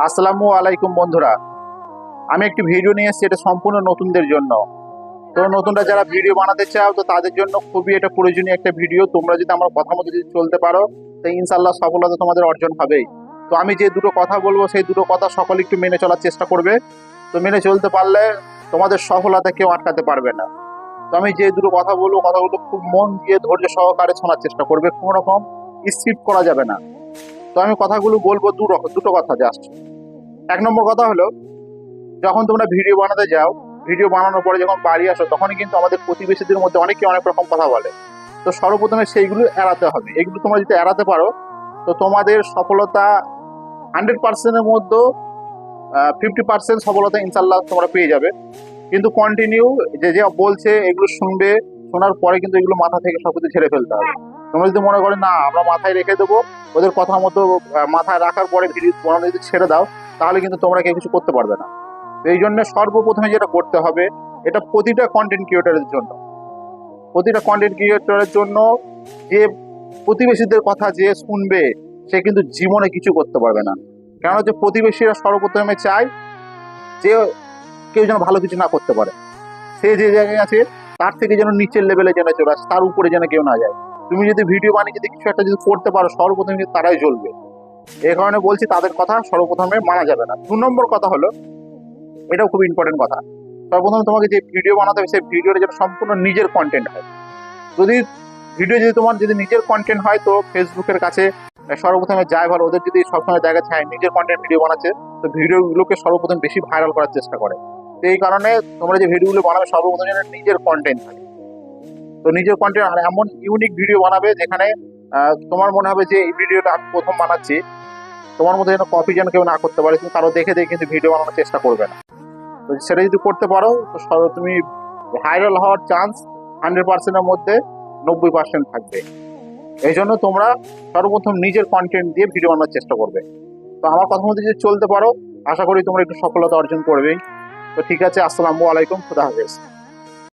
আসসালামু আলাইকুম বন্ধুরা, আমি একটি ভিডিও নিয়ে এসেছি। এটা সম্পূর্ণ নতুনদের জন্য। তো নতুনরা যারা ভিডিও বানাতে চাও, তো তাদের জন্য খুবই এটা প্রয়োজনীয় একটা ভিডিও। তোমরা যদি আমার কথা মতো যদি চলতে পারো, তো ইনশাল্লাহ সফলতা তোমাদের অর্জন হবেই। তো আমি যে দুটো কথা বলবো, সেই দুটো কথা সকলে একটু মেনে চলার চেষ্টা করবে। তো মেনে চলতে পারলে তোমাদের সফলতা কেউ আটকাতে পারবে না। তো আমি যে দুটো কথা বলবো, কথাগুলো খুব মন দিয়ে ধৈর্য সহকারে শোনার চেষ্টা করবে, কোনো রকম স্কিপ করা যাবে না। তো আমি কথাগুলো বলবো দুটো কথা জাস্ট। এক নম্বর কথা হলো, যখন তোমরা ভিডিও বানাতে যাও, ভিডিও বানানোর পরে যখন বাড়ি আসো, তখনই কিন্তু আমাদের প্রতিবেশীদের মধ্যে অনেকে অনেক রকম কথা বলে। তো সর্বপ্রথমে সেইগুলো এড়াতে হবে। এগুলো তোমরা যদি এড়াতে পারো, তো তোমাদের সফলতা 100%-এর মধ্যে 50% সফলতা ইনশাল্লাহ তোমরা পেয়ে যাবে। কিন্তু কন্টিনিউ যে যে বলছে এগুলো শুনবে, শোনার পরে কিন্তু এগুলো মাথা থেকে সবকিছু ঝেড়ে ফেলতে হবে। তোমরা যদি মনে করো না আমরা মাথায় রেখে দেবো, ওদের কথা মতো মাথায় রাখার পরে ভিডিও বানানো যদি ছেড়ে দাও, তাহলে কিন্তু তোমরা কেউ কিছু করতে পারবে না। তো এই জন্য সর্বপ্রথমে যেটা করতে হবে, এটা প্রতিটা কন্টেন্ট ক্রিয়েটরের জন্য, যে প্রতিবেশীদের কথা যে শুনবে, সে কিন্তু জীবনে কিছু করতে পারবে না। কেন যে প্রতিবেশীরা সর্বপ্রথমে চায় যে কেউ যেন ভালো কিছু না করতে পারে। সে যে জায়গায় আছে তার থেকে যেন নিচের লেভেলে যেন চলে আসে, তার উপরে যেন কেউ না যায়। তুমি যদি ভিডিও বানিয়ে যদি কিছু একটা যদি করতে পারো, সর্বপ্রথমে কিন্তু তারাই জ্বলবে। এই কারণে বলছি তাদের কথা সর্বপ্রথমে মানা যাবে না। 2 নম্বর কথা হলো, এটাও খুব ইম্পর্টেন্ট কথা, সর্বপ্রথম তোমাকে যে ভিডিও বানাতে হবে, সেই ভিডিওটা যেন সম্পূর্ণ নিজের কন্টেন্ট হয়। যদি ভিডিও যদি তোমার যদি নিজের কন্টেন্ট হয়, তো ফেসবুকের কাছে সর্বপ্রথমে যায় ভালো। ওদের যদি সবসময় দেখা যায় নিজের কন্টেন্ট ভিডিও বানাচ্ছে, তো ভিডিওগুলোকে সর্বপ্রথম বেশি ভাইরাল করার চেষ্টা করে। তো এই কারণে তোমরা যে ভিডিওগুলো বানাবে, সর্বপ্রথম যেন নিজের কন্টেন্ট থাকে। তো নিজের কন্টেন্ট আর এমন ইউনিক ভিডিও বানাবে যেখানে তোমার মনে হবে যে এই ভিডিওটা আমি প্রথম বানাচ্ছি। তোমার মধ্যে যেন কপি যেন কেউ না করতে পারে, তুমি কারো দেখে দেখে কিন্তু ভিডিও বানানোর চেষ্টা করবে না। তো সেটা যদি করতে পারো, তো তুমি ভাইরাল হওয়ার চান্স 100%-এর মধ্যে 90% থাকবে। এই জন্য তোমরা সর্বপ্রথম নিজের কন্টেন্ট দিয়ে ভিডিও বানানোর চেষ্টা করবে। তো আমার কথা মতো যদি চলতে পারো, আশা করি তোমরা একটু সফলতা অর্জন করবেই। তো ঠিক আছে, আসসালামু আলাইকুম, খুদা হাফেজ।